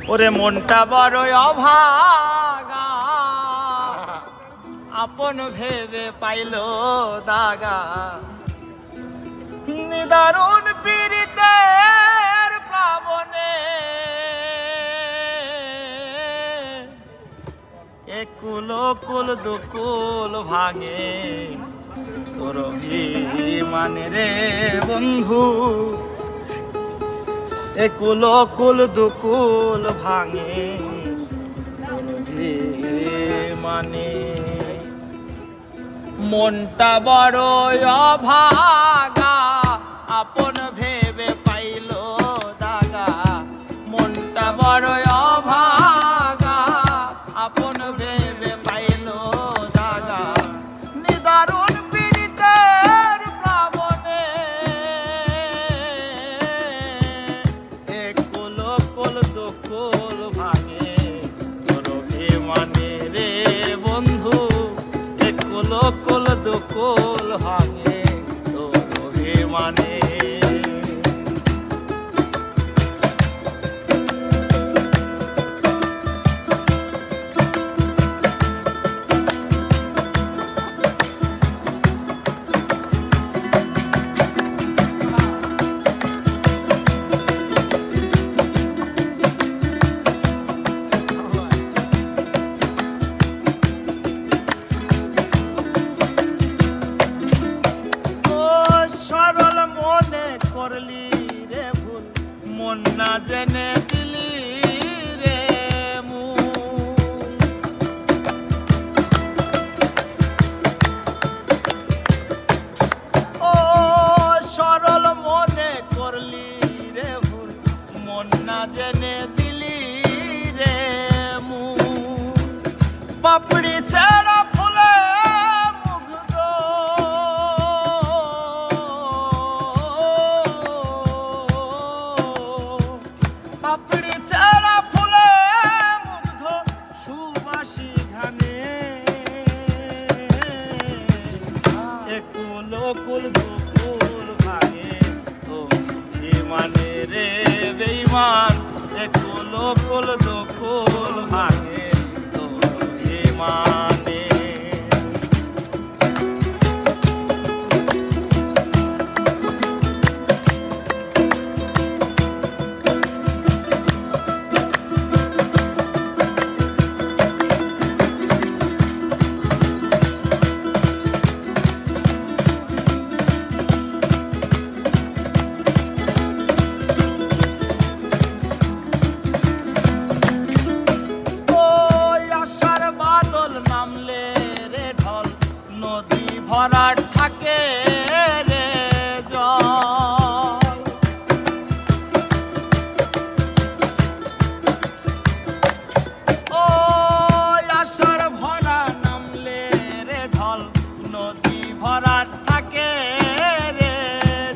ওরে মনটা বড়ই অভাগা, আপন ভেবে পাইল দাগা। নিদারুণ পীড়িতের প্লাবনে একুল কুল দুকুল ভাঙে, তোর অভিমানে রে বন্ধু একুল কুল দুকুল ভাঙে, তোর অভিমানে। মনটা বড় অভাগা, আপন ভেবে পাইল দাগা। মনটা বড় অভাগা, আপন ভেবে পাইল দাগা। নিদারুণ পীড়িতের প্লাবনে একুল কুল দুকুল ভাঙে, তোর অভিমানে রে বন্ধু একুল কুল দুকুল ভাঙে, তোর অভিমানে। করলি রে ভুল, মন না জেনে দিলি রে মূল। ও সরল মনে করলি রে ভুল, মন না জেনে দিলি রে মূল। পাপড়ি ছেড়া ফুলে মুগ্ধ, পাপড়ি ছেড়া ফুলে মুগ্ধ সুবাসী ঘানে, একুল কুল দুকুল ভাঙে, তোর অভিমানে রে বেঈমান। একুল কুল দুকুল ভাঙে, তোর অভিমানে। নামলে রে ঢল, নদী ভরা থাকে রে জল। ও আষাঢ় ভরা নামলে রে ঢল, নদী ভরা থাকে রে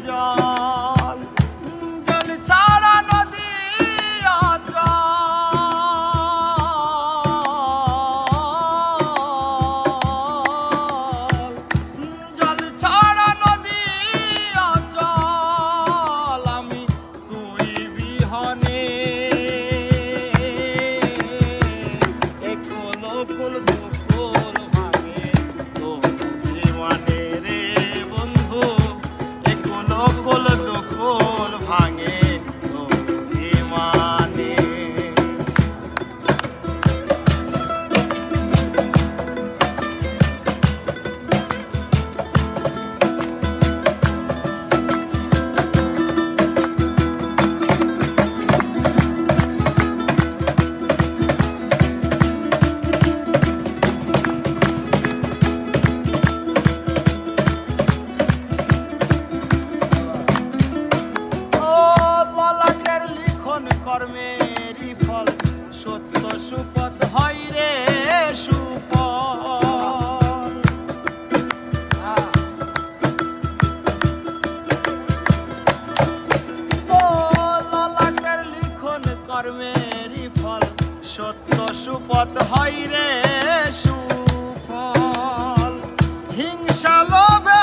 জল। জল ছাড়া নদী অচল, কুল দুকুল ভাঙে, তোর অভিমানে রে বন্ধু একুল কুল দুকুল ভাঙে, তোর অভিমানে। কর্মেরই ফল সত্য সুপথ হয় রে সুফল। ও ললাটের লিখন কর্মেরই ফল সত্য সুপথ হয় রে সুফল। হিংসা লোভে